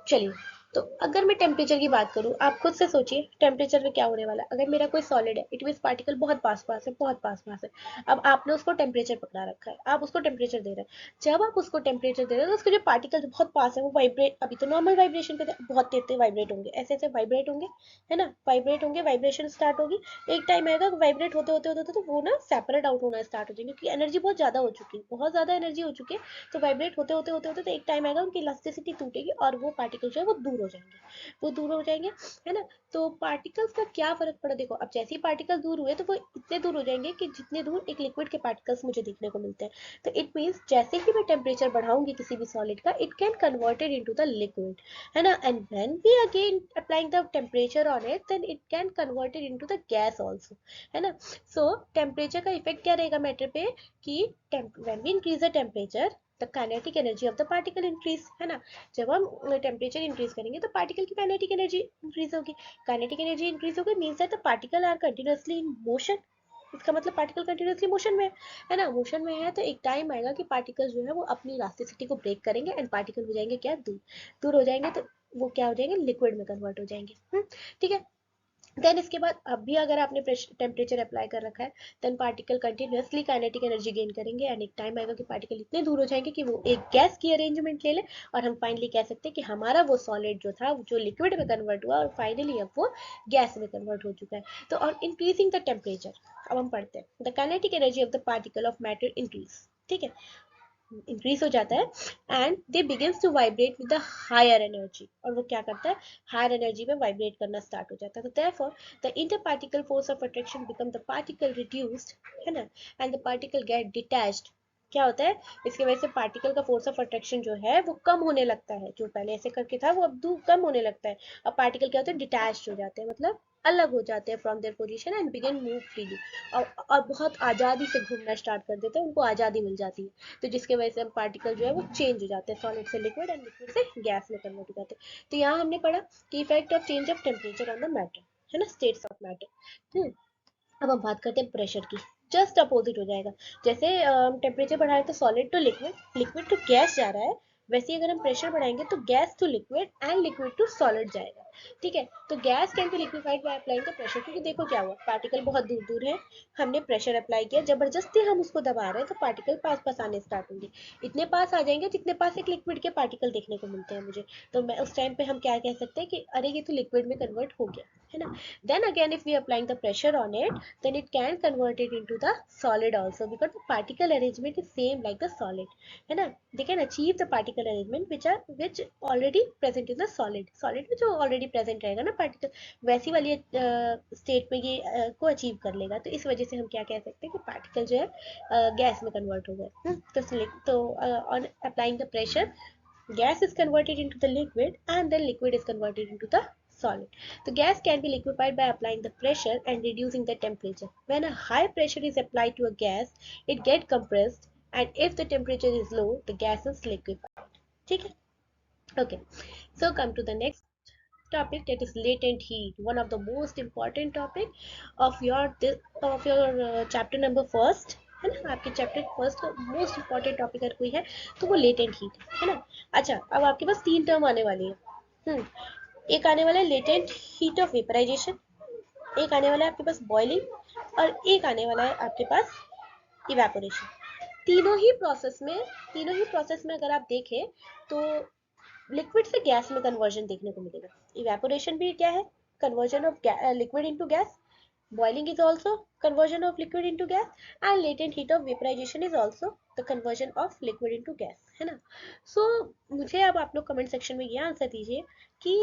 चलिए। तो अगर मैं टेम्परेचर की बात करूं, आप खुद से सोचिए टेम्परेचर में क्या होने वाला है। अगर मेरा कोई सॉलिड है, इट मीन पार्टिकल बहुत पास पास है, बहुत पास पास है। अब आपने उसको टेम्परेचर पकड़ा रखा है, आप उसको टेम्परेचर दे रहे हैं। जब आप उसको टेम्परेचर दे रहे हैं तो उसके जो पार्टिकल जो बहुत पास है वो वाइब्रेट, अभी तो नॉर्मल वाइब्रेशन पे थे, बहुत तेज तेज वाइब्रेट होंगे, ऐसे ऐसे वाइब्रेट होंगे, है ना। वाइब्रेट होंगे, वाइब्रेशन स्टार्ट होगी, एक टाइम आएगा वाइब्रेट होते होते होते तो वो ना सेपरेट आउट होना स्टार्ट हो जाएंगे क्योंकि एनर्जी बहुत ज्यादा हो चुकी है, बहुत ज्यादा एनर्जी हो चुकी है। तो वाइब्रेट होते होते होते होते तो एक टाइम आएगा उनकी इलास्टिसिटी टूटेगी और वो पार्टिकल जो है वो दूर हो जाएंगे, वो दूर हो जाएंगे, है ना। तो पार्टिकल्स का क्या फर्क पड़ा, देखो अब जैसे ही पार्टिकल दूर हुए तो वो इतने दूर हो जाएंगे कि जितने दूर एक लिक्विड के पार्टिकल्स मुझे देखने को मिलते हैं। तो इट मीन्स जैसे ही मैं टेम्परेचर बढ़ाऊंगी किसी भी सॉलिड का, it can converted into the liquid, है ना। And when we again applying the temperature on it, then it can converted into the gas also, है ना। सो टेम्परेचर का इफेक्ट क्या रहेगा मैटर पे, कि when we increase the temperature, the kinetic energy of the particle increase, है ना। जब हम टेम्परेचर इंक्रीज करेंगे तो पार्टिकल की काइनेटिक एनर्जी इंक्रीज होगी, काइनेटिक एनर्जी इंक्रीज होगी means that the particle are continuously in motion. इसका मतलब पार्टिकल कंटिन्यूअसली मोशन में है ना। मोशन में है तो एक टाइम आएगा कि पार्टिकल जो है वो अपनी इलास्टिसिटी को ब्रेक करेंगे एंड पार्टिकल हो जाएंगे क्या, दूर, दूर हो जाएंगे, तो वो क्या हो जाएंगे, लिक्विड में कन्वर्ट हो जाएंगे, ठीक है। देन इसके बाद अब भी अगर आपने टेम्परेचर अप्लाई कर रखा है, then particle continuously kinetic energy gain करेंगे एंड एक टाइम आएगा कि पार्टिकल इतने दूर हो जाएंगे कि वो एक गैस की अरेंजमेंट ले ले, और हम फाइनली कह सकते हैं कि हमारा वो सॉलिड जो था जो लिक्विड में कन्वर्ट हुआ और फाइनली अब वो गैस में कन्वर्ट हो चुका है। तो ऑन इंक्रीजिंग द टेम्परेचर, अब हम पढ़ते हैं, the kinetic energy of the particle of matter increase, ठीक है, इंक्रीज हो जाता है and they begins to vibrate with the higher energy, और वो क्या करता है, हायर एनर्जी में वाइब्रेट करना स्टार्ट हो जाता है। तो therefore the interparticle force of attraction become the particle reduced, है ना, and the particle get detached. क्या होता है, इसकी वजह से पार्टिकल का फोर्स ऑफ अट्रैक्शन जो है वो कम होने लगता है, जो पहले ऐसे करके था वो अब दूर कम होने लगता है। अब पार्टिकल क्या होते हैं, डिटैच्ड हो जाते हैं, मतलब अलग हो जाते हैं from their position and begin move freely, और बहुत आज़ादी से घूमना स्टार्ट कर देते हैं, उनको आज़ादी मिल जाती है। तो जिसके वजह से हम पार्टिकल जो है वो चेंज हो जाते हैं, सॉलिड से लिक्विड एंड लिक्विड से गैस में कन्वर्ट हो जाते हैं। तो यहाँ हमने पढ़ा कि effect of change of temperature on the matter, है ना, स्टेट्स ऑफ मैटर। अब हम बात करते हैं प्रेशर की, जस्ट अपोजिट हो जाएगा। जैसे टेम्परेचर बढ़ा है तो solid to liquid, liquid to gas जा रहा है, वैसे ही अगर हम प्रेशर बढ़ाएंगे तो gas to liquid and liquid to solid जाएगा, ठीक है। तो gas can be liquefied by applying the pressure, क्योंकि देखो क्या हुआ, पार्टिकल बहुत दूर दूर है, हमने प्रेशर अप्लाई किया, जबरदस्ती हम उसको दबा रहे हैं तो पार्टिकल पास पास आने स्टार्ट होंगे, इतने पास आ जाएंगे जितने पास एक लिक्विड के पार्टिकल देखने को मिलते हैं मुझे। तो मैं उस टाइम पे हम क्या कह सकते हैं कि अरे ये तो लिक्विड में कन्वर्ट हो गया, है ना। Then again if we applying the pressure on it, then it can convert it into the solid also because the particle arrangement is same like the solid, है ना। they can achieve the particle arrangement which already present in the solid में जो already present रहेगा ना particle, वैसी वाली स्टेट में ये को अचीव कर लेगा। तो इस वजह से हम क्या कह सकते हैं कि पार्टिकल जो है गैस में कन्वर्ट हो गए। तो on applying the pressure, gas is converted into the liquid and then liquid is converted into the solid. The gas can be liquefied by applying the pressure and reducing the temperature. When a high pressure is applied to a gas, it gets compressed, and if the temperature is low, the gas is liquefied. ठीक है? Okay. So come to the next topic, that is latent heat, one of the most important topic of your chapter number first, है ना? आपके चैप्टर फर्स्ट का मोस्ट इंपॉर्टेंट टॉपिक अगर कोई है तो वो लेटेंट हीट है ना. अच्छा, अब आपके पास तीन टर्म आने वाली है. एक आने वाला है लेटेंट हीट ऑफ वेपराइजेशन, एक आने वाला है आपके पास बॉइलिंग, और एक आने वाला है आपके पास इवेपोरेशन. तीनों ही प्रोसेस में अगर आप देखें तो लिक्विड से गैस में कन्वर्जन देखने को मिलेगा. इवेपोरेशन भी क्या है? Conversion of liquid into gas. Boiling is also conversion of liquid into gas, and latent heat of vaporization is also the conversion of liquid into gas, है ना. So मुझे अब आप लोग कमेंट सेक्शन में ये आंसर दीजिए कि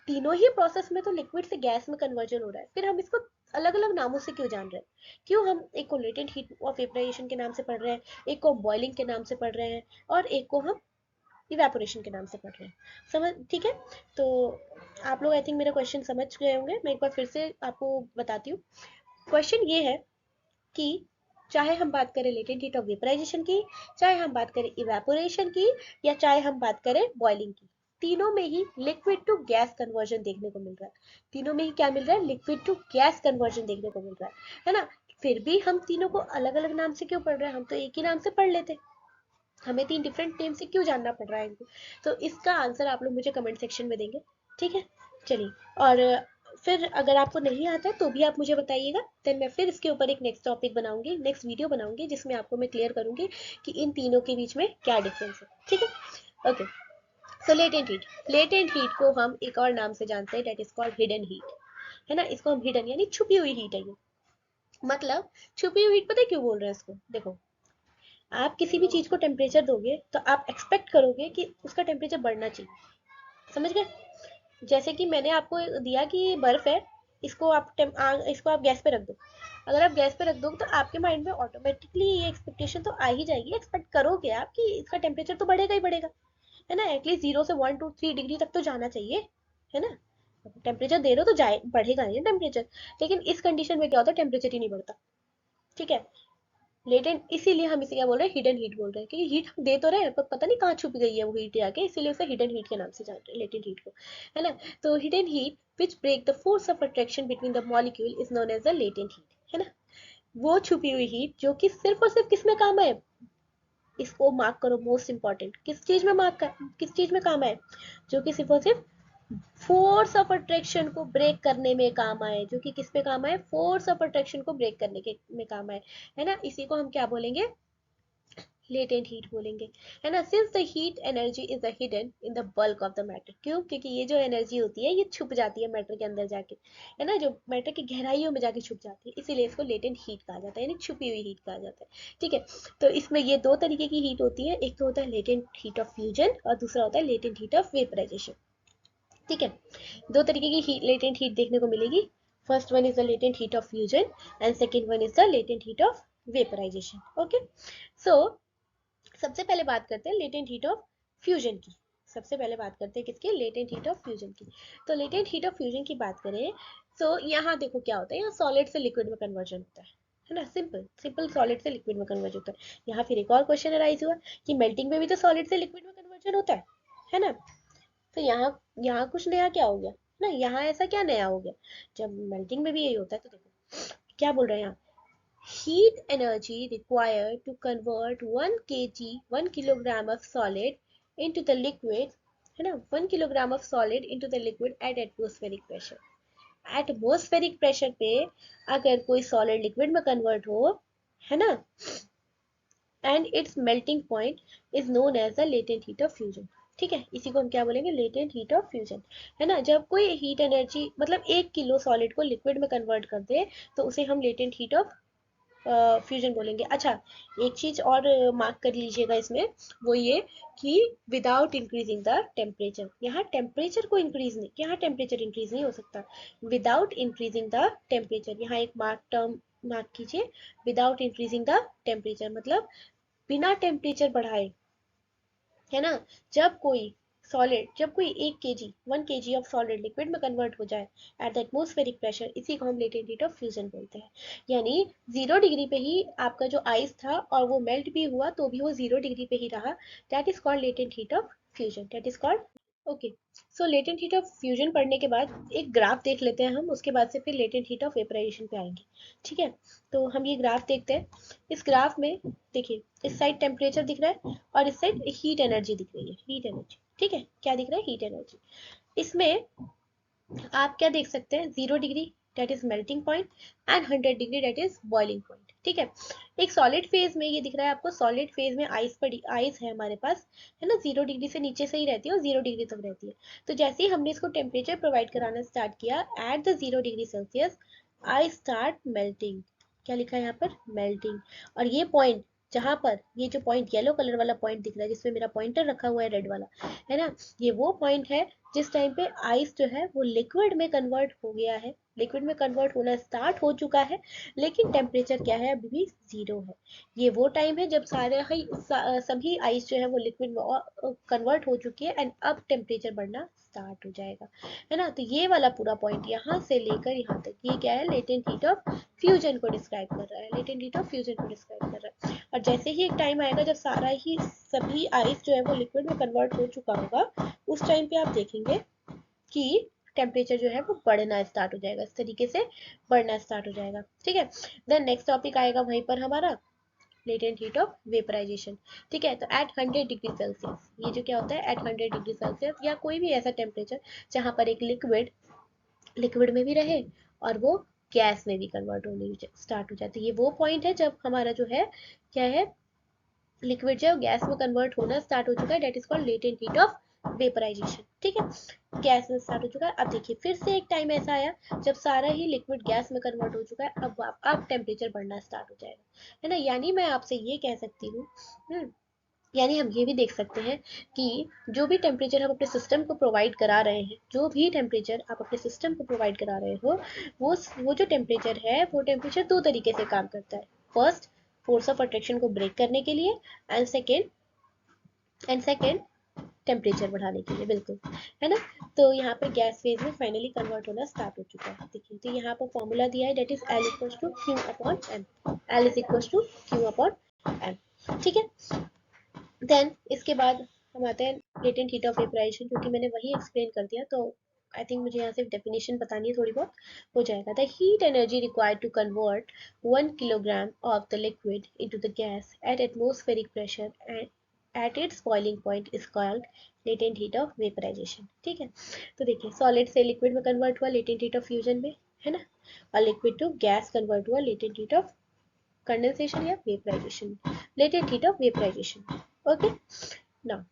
तीनों ही प्रोसेस में तो लिक्विड से गैस में कन्वर्जन हो रहा है, फिर हम इसको अलग अलग नामों से क्यों जान रहे हैं? क्यों हम एक को लेटेंट हीट ऑफ वेपराइजेशन के नाम से पढ़ रहे हैं, एक को बॉइलिंग के नाम से पढ़ रहे हैं, और एक को हम इवेपोरेशन के नाम से पढ़ रहे हैं? समझ ठीक है. तो आप लोग आई थिंक मेरा क्वेश्चन समझ गए होंगे. मैं एक बार फिर से आपको बताती हूँ. क्वेश्चन ये है कि चाहे हम बात करें लेटेंट हीट ऑफ वेपराइजेशन की, चाहे हम बात करें इवेपोरेशन की, या चाहे हम बात करें बॉइलिंग की, तीनों में ही लिक्विड टू गैस कन्वर्जन देखने को मिल रहा है. तीनों में ही क्या मिल रहा है? लिक्विड टू गैस कन्वर्जन देखने को मिल रहा है ना. फिर भी हम तीनों को अलग अलग नाम से क्यों पढ़ रहे हैं? हम तो एक ही नाम से पढ़ लेते. हमें तीन डिफरेंट नेम से क्यों जानना पड़ रहा है इनको? तो इसका आंसर आप लोग मुझे कमेंट सेक्शन में देंगे. ठीक है, चलिए. और फिर अगर आपको नहीं आता है तो भी आप मुझे बताइएगा, देन मैं फिर इसके ऊपर एक नेक्स्ट टॉपिक बनाऊंगी, नेक्स्ट वीडियो बनाऊंगी, जिसमें आपको मैं क्लियर करूंगी कि इन तीनों के बीच में क्या डिफरेंस है. ठीक है, ओके. सो लेटेंट हीट को हम एक और नाम से जानते हैं, that is called hidden heat, है ना. इसको हम हिडन यानी छुपी हुई हीट है ये. मतलब छुपी हुई हीट, पता है क्यों बोल रहे हैं इसको? देखो, आप किसी भी चीज को टेम्परेचर दोगे तो आप एक्सपेक्ट करोगे कि उसका टेम्परेचर बढ़ना चाहिए. समझ गए? जैसे कि मैंने आपको दिया कि ये बर्फ है, इसको आप गैस पे रख दो. अगर आप गैस पे रख दोगे तो आपके माइंड में ऑटोमेटिकली ये एक्सपेक्टेशन तो आ ही जाएगी, एक्सपेक्ट करोगे आप कि इसका टेम्परेचर तो बढ़ेगा ही बढ़ेगा, है ना. एटलीस्ट 0 से 1 2 3 डिग्री तक तो जाना चाहिए, है ना. टेम्परेचर दे रहे हो तो जाए, बढ़ेगा नहीं टेम्परेचर. लेकिन इस कंडीशन में क्या होता है? टेम्परेचर ही नहीं बढ़ता. ठीक है. लेटेंट, इसीलिए हम इसे क्या बोल रहे हैं? हिडन हीट बोल रहे हैं, क्योंकि हीट हम दे तो रहे हैं पर पता नहीं कहाँ छुप गई है वो हीट आके, इसीलिए उसे हिडन हीट के नाम से जान रहे हैं, लेटेंट हीट को, है ना. तो hidden heat which break the force of attraction between the molecule is known as the latent heat, है ना. वो छुपी हुई हीट जो कि सिर्फ और सिर्फ किस में काम है? इसको मार्क करो, मोस्ट इंपॉर्टेंट. किस चीज में काम है? जो कि सिर्फ और सिर्फ फोर्स ऑफ अट्रैक्शन को ब्रेक करने में काम आए. जो कि किस पे काम आए? फोर्स ऑफ अट्रैक्शन को ब्रेक करने के में काम आए, है ना. इसी को हम क्या बोलेंगे? लेटेंट हीट बोलेंगे, है ना. Since the heat energy is hidden in the bulk of the matter. क्यों? क्योंकि ये जो एनर्जी होती है ये छुप जाती है मैटर के अंदर जाके, है ना. जो मैटर की गहराइयों में जाके छुप जाती है, इसीलिए इसको लेटेंट हीट कहा जाता है, यानी छुपी हुई हीट कहा जाता है. ठीक है. तो इसमें ये दो तरीके की हीट होती है, एक तो होता है लेटेंट हीट ऑफ फ्यूजन और दूसरा होता है लेटेंट हीट ऑफ वेपराइजेशन. ठीक है. दो तरीके की लेटेंट हीट देखने को मिलेगी. First one is the latent heat of fusion and second one is the latent heat of vaporisation. Okay. So सबसे पहले बात करते हैं लेटेंट हीट ऑफ फ्यूजन की. सबसे पहले बात करते हैं किसकी? लेटेंट हीट ऑफ फ्यूजन की. तो लेटेंट हीट ऑफ फ्यूजन की बात करें तो यहाँ देखो क्या होता है, यहाँ सॉलिड से लिक्विड में कन्वर्जन होता है ना. सिंपल सिंपल सॉलिड से लिक्विड में कन्वर्जन होता है. यहाँ फिर एक और क्वेश्चन अराइज हुआ कि मेल्टिंग में भी तो सॉलिड से लिक्विड में कन्वर्जन होता है ना. तो यहाँ यहाँ कुछ नया क्या हो गया ना, यहाँ ऐसा क्या नया हो गया जब मेल्टिंग में भी यही होता है? तो देखो क्या बोल रहे हैं यहाँ. Heat energy required to convert 1 kilogram of solid into the liquid, है ना. 1 kilogram of solid into the liquid at atmospheric pressure. Atmospheric pressure पे अगर कोई solid liquid में convert हो, है ना, and its melting point is known as the latent heat of fusion. ठीक है, इसी को हम क्या बोलेंगे? लेटेंट हीट ऑफ फ्यूजन, है ना. जब कोई हीट एनर्जी मतलब 1 किलो सॉलिड को लिक्विड में कन्वर्ट कर दे तो उसे हम लेटेंट हीट ऑफ फ्यूजन बोलेंगे. अच्छा, एक चीज और मार्क कर लीजिएगा इसमें, वो ये कि विदाउट इंक्रीजिंग द टेम्परेचर. यहाँ टेम्परेचर को इंक्रीज नहीं, यहाँ टेम्परेचर इंक्रीज नहीं हो सकता विदाउट इंक्रीजिंग द टेम्परेचर. यहाँ एक मार्क कीजिए, विदाउट इंक्रीजिंग द टेम्परेचर मतलब बिना टेम्परेचर बढ़ाए, है ना. जब कोई सॉलिड जब कोई 1 kg ऑफ सॉलिड लिक्विड में कन्वर्ट हो जाए एट द एटमॉस्फेरिक प्रेशर, इसी को हम लेटेंट हीट ऑफ फ्यूजन बोलते हैं। यानी 0 डिग्री पे ही आपका जो आइस था और वो मेल्ट भी हुआ तो भी वो 0 डिग्री पे ही रहा, that is called latent heat of fusion, that is called. Okay, so latent heat of fusion पढ़ने के बाद एक ग्राफ देख लेते हैं हम, उसके बाद से फिर लेटेंट हीट ऑफ वेपराइजेशन पे आएंगे। ठीक है, तो हम ये ग्राफ देखते हैं। इस ग्राफ में देखिए, इस साइड टेम्परेचर दिख रहा है और इस साइड हीट एनर्जी दिख रही है, हीट एनर्जी। ठीक है, क्या दिख रहा है? Heat energy. इसमें आप क्या देख सकते हैं? 0 degree date is melting point and 100 degree date is boiling point. ठीक है, एक सॉलिड फेज में ये दिख रहा है आपको, सॉलिड फेज में आइस पड़ी, आइस है हमारे पास, है ना, 0 डिग्री से नीचे से ही रहती है और 0 डिग्री तक रहती है। तो जैसे ही हमने इसको टेम्परेचर प्रोवाइड कराना स्टार्ट किया at the 0 degree Celsius, I start melting. क्या लिखा है यहाँ पर? मेल्टिंग। और ये पॉइंट, जहां पर ये जो पॉइंट येलो कलर वाला पॉइंट दिख रहा है जिसमें मेरा पॉइंटर रखा हुआ है रेड वाला, है ना, ये वो पॉइंट है जिस टाइम पे आइस जो है वो लिक्विड में कन्वर्ट हो गया है, लिक्विड में कन्वर्ट होना स्टार्ट हो चुका है, लेकिन टेम्परेचर क्या है? अभी भी 0 है। ये वो टाइम है जब सारे ही सभी आइस जो है वो लिक्विड में कन्वर्ट हो चुकी है एंड अब टेम्परेचर बढ़ना स्टार्ट हो जाएगा, है ना। तो ये वाला पूरा पॉइंट यहाँ से लेकर यहाँ तक, ये क्या है? लेटेंट हीट ऑफ फ्यूजन को डिस्क्राइब कर रहा है, लेटेंट हीट ऑफ फ्यूजन को डिस्क्राइब कर रहा है। और जैसे ही एक टाइम आएगा जब सारा ही सभी आइस जो है वो लिक्विड में कन्वर्ट हो चुका होगा, उस टाइम पे आप देखेंगे कि टेम्परेचर जो है वो बढ़ना स्टार्ट हो जाएगा, इस तरीके से बढ़ना स्टार्ट हो जाएगा। ठीक है, देन नेक्स्ट टॉपिक आएगा वहीं पर हमारा लेटेंट हीट ऑफ वेपराइजेशन। ठीक है, तो एट 100 डिग्री सेल्सियस, ये जो क्या होता है? एट 100 डिग्री सेल्सियस या कोई भी ऐसा टेम्परेचर जहां पर एक लिक्विड लिक्विड में भी रहे और वो गैस में भी कन्वर्ट होने स्टार्ट हो जाती है। ये वो पॉइंट है जब हमारा जो है क्या है? लिक्विड जो है गैस में कन्वर्ट होना स्टार्ट हो चुका है, that is called latent heat of vaporisation. ठीक है, गैस में स्टार्ट हो चुका है। अब देखिए फिर से एक टाइम ऐसा आया जब सारा ही लिक्विड गैस में कन्वर्ट हो चुका है, अब टेम्परेचर बढ़ना स्टार्ट हो जाएगा, है ना। यानी मैं आपसे ये कह सकती हूँ, यानी हम ये भी देख सकते हैं कि जो भी टेम्परेचर हम अपने सिस्टम को प्रोवाइड करा रहे हैं, जो भी टेम्परेचर आप अपने सिस्टम को प्रोवाइड करा रहे हो, वो जो टेम्परेचर है वो टेम्परेचर दो तरीके से काम करता है। फर्स्ट, फोर्स ऑफ अट्रैक्शन को ब्रेक करने के लिए, एंड सेकेंड टेम्परेचर बढ़ाने के लिए, बिल्कुल, है ना। तो यहाँ पे गैस फेज में फाइनली कन्वर्ट होना स्टार्ट हो चुका है। देखिए, तो यहाँ पर फॉर्मूला दिया है, that is L equals to Q upon M, L is equals to Q upon M. ठीक है, देन इसके बाद हम आते हैं लेटेंट हीट ऑफ वेपराइजेशन, जो कि मैंने वही एक्सप्लेन कर दिया, तो आई थिंक मुझे यहाँ सिर्फ डेफिनेशन बतानी है, थोड़ी बहुत हो जाएगा। The heat energy required to convert 1 kilogram of the liquid into the gas at atmospheric pressure and at its boiling point is called latent heat of vaporisation. ठीक है, तो देखिए, सॉलिड से लिक्विड में कन्वर्ट हुआ लेटेंट हीट ऑफ फ्यूजन में, है ना, और लिक्विड टू गैस कन्वर्ट हुआ लेटेंट हीट ऑफ कंडेंसेशन या vaporisation, latent heat of vaporisation. Okay, now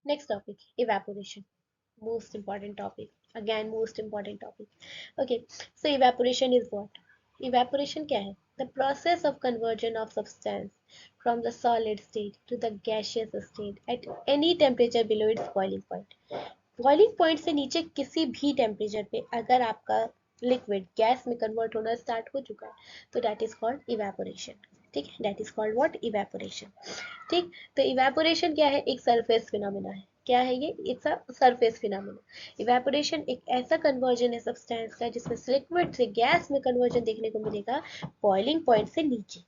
next topic, evaporation, most important topic, again most important topic. Okay, so evaporation is what? Evaporation क्या है? The process of conversion of substance from the solid state to the gaseous state at any temperature below its boiling point. Boiling point से नीचे किसी भी टेम्परेचर पे अगर आपका लिक्विड गैस में कन्वर्ट होना स्टार्ट हो चुका है तो दैट इज कॉल्ड इवेपोरेशन। ठीक है, that is called what? Evaporation. ठीक, तो इवेपोरेशन क्या है? एक सरफेस फिनोमेना है। क्या है ये? It's a surface phenomena. Evaporation एक ऐसा कन्वर्जन है सब्सटेंस का जिसमें लिक्विड से गैस में कन्वर्जन देखने को मिलेगा बॉइलिंग पॉइंट से नीचे,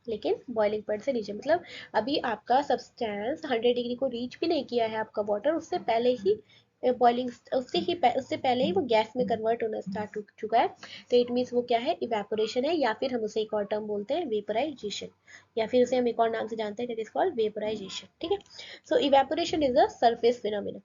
लेकिन बॉइलिंग पॉइंट से नीचे मतलब अभी आपका सब्सटेंस 100 डिग्री को रीच भी नहीं किया है, आपका वाटर उससे पहले ही बॉइलिंग, उससे पहले ही वो गैस में कन्वर्ट होना स्टार्ट हो चुका है। तो इट मीन्स वो क्या है? इवेपोरेशन है, या फिर हम उसे एक और टर्म बोलते हैं वेपराइजेशन, या फिर उसे हम एक और नाम से जानते हैं, दैट इज कॉल्ड वेपराइजेशन। ठीक है, so evaporation is a surface phenomena.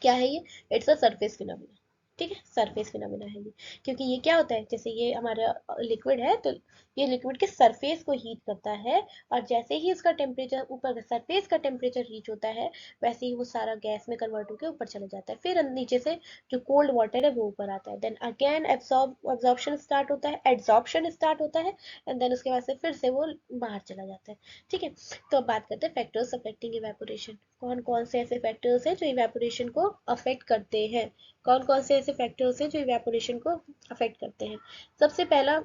क्या है ये? It's a surface phenomena. ठीक है, सरफेस फिनोमेना है ये, क्योंकि ये क्या होता है, जैसे ये हमारा लिक्विड है तो ये लिक्विड के सरफेस को हीट करता है, और जैसे ही इसका टेम्परेचर ऊपर सरफेस का टेम्परेचर रीच होता है वैसे ही वो सारा गैस में कन्वर्ट होकर ऊपर चला जाता है, फिर नीचे से जो कोल्ड वाटर है वो ऊपर आता है, देन अगेन एब्जॉर्प्शन स्टार्ट होता है, एड्सॉर्प्शन स्टार्ट होता है, एंड देन उसके बाद से फिर से वो बाहर चला जाता है। ठीक है, तो अब बात करते हैं फैक्टर्स अफेक्टिंग इवेपोरेशन। कौन कौन से ऐसे फैक्टर्स हैं जो इवेपोरेशन को अफेक्ट करते हैं? कौन कौन से ऐसे फैक्टर्स हैं जो इवेपोरेशन को अफेक्ट करते हैं? सबसे पहला,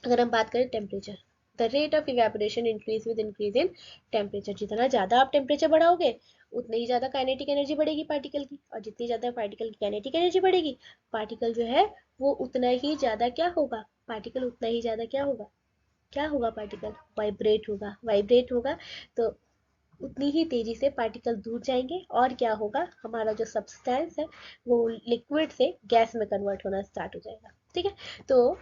अगर हम बात करें temperature, the rate of evaporation increase with increase in temperature. जितना ज़्यादा आप टेम्परेचर बढ़ाओगे उतनी ही ज़्यादा काइनेटिक एनर्जी बढ़ेगी पार्टिकल की, और जितनी ज़्यादा पार्टिकल की काइनेटिक एनर्जी बढ़ेगी, पार्टिकल जो है वो उतना ही ज़्यादा क्या होगा, पार्टिकल उतना ही ज़्यादा क्या होगा, क्या होगा, पार्टिकल वाइब्रेट होगा, वाइब्रेट होगा। तो उतनी ही तेजी से पार्टिकल दूर जाएंगे और क्या होगा, हमारा जो सब्सटेंस है वो लिक्विड से गैस में कन्वर्ट होना स्टार्ट हो जाएगा। ठीक है, तो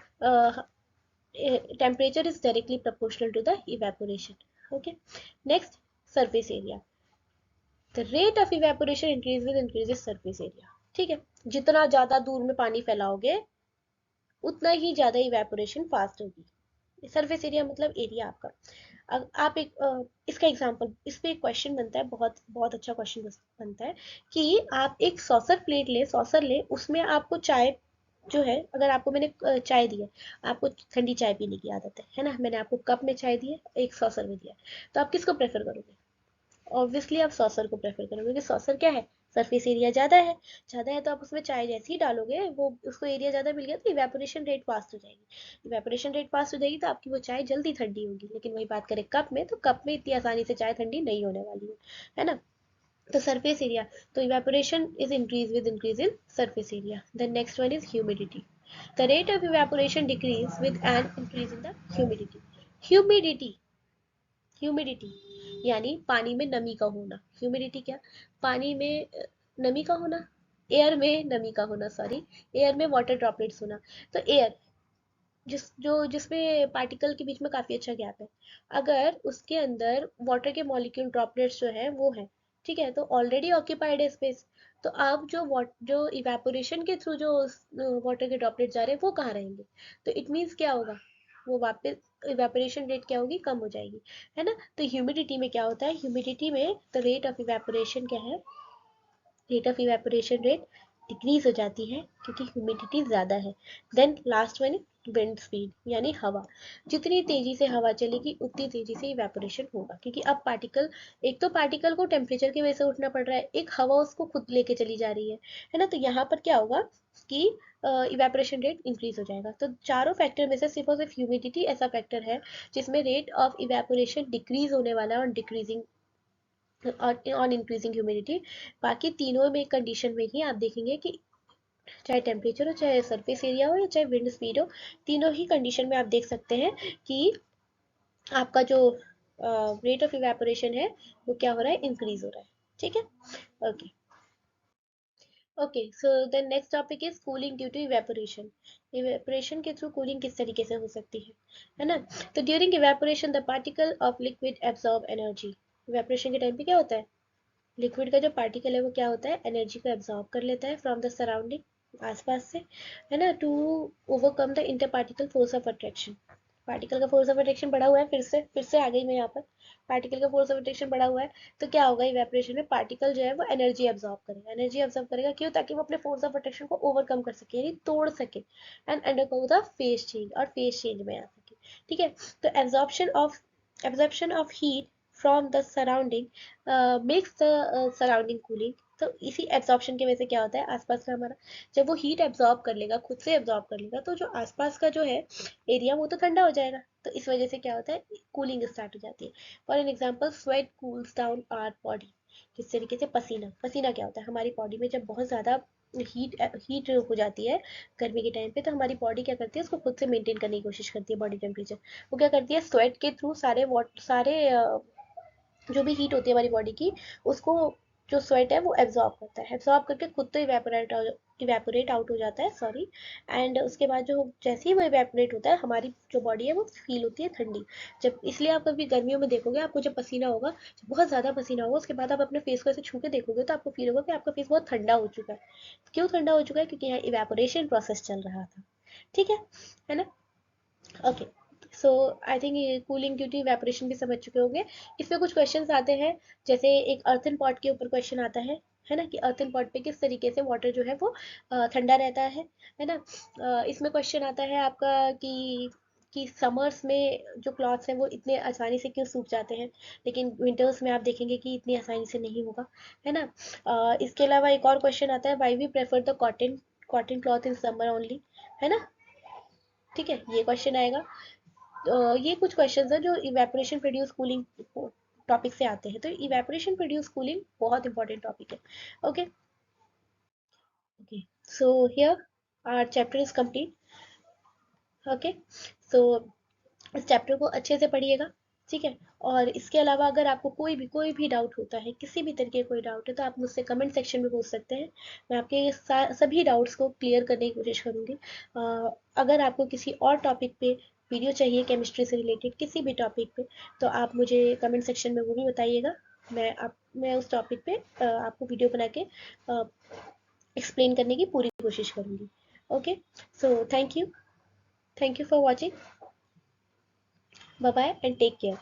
temperature is directly proportional to the evaporation. Okay, next, surface area. The rate of evaporation increase with increases surface area. ठीक है, जितना ज्यादा दूर में पानी फैलाओगे उतना ही ज्यादा इवेपोरेशन फास्ट होगी। सरफेस एरिया मतलब एरिया आपका। अब आप इसका एग्जांपल, इस पे एक क्वेश्चन बनता है, बहुत बहुत अच्छा क्वेश्चन बनता है कि आप एक सॉसर प्लेट ले, सॉसर ले, उसमें आपको चाय जो है, अगर आपको मैंने चाय दी है, आपको ठंडी चाय पीने की आदत है ना, मैंने आपको कप में चाय दी है, एक सॉसर में दिया, तो आप किसको प्रेफर करोगे? ऑब्वियसली आप सॉसर को प्रेफर करोगे, क्योंकि सॉसर क्या है, सरफेस एरिया ज़्यादा है, ज़्यादा है तो आप उसमें चाय जैसे ही डालोगे वो उसको एरिया ज़्यादा मिल गया तो इवेपोरेशन रेट फास्ट हो जाएगी, इवेपोरेशन रेट फास्ट हो जाएगी तो आपकी वो चाय जल्दी ठंडी होगी। लेकिन वही बात करें कप में, तो कप में इतनी आसानी से चाय ठंडी नहीं होने वाली है ना। तो सरफेस एरिया, तो evaporation is increase with increase in surface area. The next one is humidity. The rate of evaporation decrease with an increase in the humidity. Humidity, humidity यानी पानी में नमी का होना। ह्यूमिडिटी क्या, पानी में नमी का होना, एयर में नमी का होना, सॉरी, एयर में वाटर ड्रॉपलेट्स होना। तो एयर जिसमें पार्टिकल के बीच में काफी अच्छा गैप है, अगर उसके अंदर वाटर के मॉलिक्यूल ड्रॉपलेट्स जो है वो है, ठीक है, तो ऑलरेडी ऑक्यूपाइड है स्पेस, तो अब जो इवेपोरेशन के थ्रू जो वाटर के ड्रॉपलेट जा रहे हैं वो कहाँ रहेंगे, तो इट मीन्स क्या होगा, वो वापस इवेपोरेशन रेट क्या होगी, कम हो जाएगी, है ना। तो ह्यूमिडिटी में क्या होता है, ह्यूमिडिटी में द रेट ऑफ इवेपोरेशन क्या है, rate of evaporation rate decrease हो जाती है क्योंकि ह्यूमिडिटी ज़्यादा है। Then last one, wind speed यानी हवा, जितनी तेजी से हवा चलेगी उतनी तेजी से इवेपोरेशन होगा, क्योंकि अब पार्टिकल, एक तो पार्टिकल को टेम्परेचर की वजह से उठना पड़ रहा है, एक हवा उसको खुद लेके चली जा रही है ना। तो यहाँ पर क्या होगा कि इवेपोरेशन रेट इंक्रीज हो जाएगा। तो चारों फैक्टर में से सिर्फ और सिर्फ ह्यूमिडिटी ऐसा फैक्टर है जिसमें रेट ऑफ इवेपोरेशन डिक्रीज होने वाला है और डिक्रीजिंग ऑन इंक्रीजिंग ह्यूमिडिटी। बाकी तीनों में कंडीशन में ही आप देखेंगे कि चाहे टेम्परेचर हो, चाहे सरफेस एरिया हो, या चाहे विंड स्पीड हो, तीनों ही कंडीशन में आप देख सकते हैं कि आपका जो रेट ऑफ इवेपोरेशन है वो क्या हो रहा है, इंक्रीज हो रहा है। ठीक है, okay okay. So the next topic is cooling due to evaporation. Evaporation के थ्रू कूलिंग किस तरीके से हो सकती है ना। तो during evaporation the particle of liquid absorb energy. Evaporation के टाइम पे क्या होता है, लिक्विड का जो पार्टिकल है वो क्या होता है, एनर्जी को एब्जॉर्ब कर लेता है फ्रॉम द सराउंडिंग, आसपास से, है ना, to overcome the inter particle force of attraction. Particle का फोर्स ऑफ अट्रैक्शन बढ़ा हुआ है, फिर से आ गई मैं यहाँ पर, पार्टिकल का फोर्स ऑफ अट्रैक्शन बढ़ा हुआ है, तो क्या होगा, इवेपोरेशन में पार्टिकल जो है वो एनर्जी एब्जॉर्ब करेगा, एनर्जी एब्जॉर्ब करेगा क्यों, ताकि वो अपने फोर्स ऑफ अट्रैक्शन को ओवरकम कर सके, यानी तोड़ सके, and undergo the phase change, और फेज चेंज में आ सके। ठीक है, तो absorption of heat from the surrounding makes the surrounding cooling. तो इसी एब्जॉर्प्शन की वजह से क्या होता है, आसपास का हमारा, जब वो हीट एब्जॉर्ब कर लेगा, खुद से एब्जॉर्ब कर लेगा, तो जो आसपास का जो है एरिया वो तो ठंडा हो जाएगा, तो इस वजह से क्या होता है, कूलिंग स्टार्ट हो जाती है। For an example, sweat cools down our body. किस तरीके से, पसीना, पसीना क्या होता है, हमारी बॉडी में जब बहुत ज़्यादा हीट हीट हो जाती है गर्मी के टाइम पे, तो हमारी बॉडी क्या करती है, उसको खुद से मेंटेन करने की कोशिश करती है बॉडी टेम्परेचर। वो क्या करती है, स्वेट के थ्रू सारे जो भी हीट होती है हमारी बॉडी की, उसको, जो स्वेट है वो एब्जॉर्ब करता है, एब्जॉर्ब करके खुद तो इवेपोरेट आउट हो जाता है, सॉरी। एंड उसके बाद जो जैसे ही वो इवेपोरेट होता है, हमारी जो बॉडी है वो फील होती है ठंडी। जब, इसलिए आप कभी गर्मियों में देखोगे, आपको जब पसीना होगा, जब बहुत ज़्यादा पसीना होगा, उसके बाद आप अपने फेस को ऐसे छू के देखोगे तो आपको फील होगा कि आपका फेस बहुत ठंडा हो चुका है। क्यों ठंडा हो चुका है, क्योंकि यहाँ इवेपोरेशन प्रोसेस चल रहा था। ठीक है ना, ओके। सो आई थिंक ये कूलिंग ड्यू टू इवेपोरेशन भी समझ चुके होंगे। इसमें कुछ क्वेश्चंस आते हैं, जैसे एक अर्थन पॉट के ऊपर क्वेश्चन आता है ना, कि अर्थन पॉट पे किस तरीके से वाटर जो है वो ठंडा रहता है ना। इसमें क्वेश्चन आता है आपका कि समर्स में जो क्लॉथ्स हैं वो इतने आसानी से क्यों सूख जाते हैं, लेकिन विंटर्स में आप देखेंगे कि इतनी आसानी से नहीं होगा, है ना। इसके अलावा एक और क्वेश्चन आता है, why we prefer the cotton cloth in summer only, है ना। ठीक है, ये क्वेश्चन आएगा। ये कुछ क्वेश्चंस हैं जो इवेपोरेशन प्रोड्यूस कूलिंग टॉपिक से आते हैं। तो इवेपोरेशन प्रोड्यूस कूलिंग बहुत इंपॉर्टेंट टॉपिक है। Okay okay, so here our chapter is complete. Okay, so इस चैप्टर को अच्छे से पढ़िएगा, ठीक है। और इसके अलावा अगर आपको कोई भी डाउट होता है, किसी भी तरीके का कोई डाउट है, तो आप मुझसे कमेंट सेक्शन में पूछ सकते हैं। मैं आपके सभी डाउट्स को क्लियर करने की कोशिश करूँगी। अगर आपको किसी और टॉपिक पे वीडियो चाहिए केमिस्ट्री से रिलेटेड किसी भी टॉपिक पे, तो आप मुझे कमेंट सेक्शन में वो भी बताइएगा। मैं उस टॉपिक पे आपको वीडियो बना के एक्सप्लेन करने की पूरी कोशिश करूँगी। Okay, so thank you for watching. Bye bye and take care.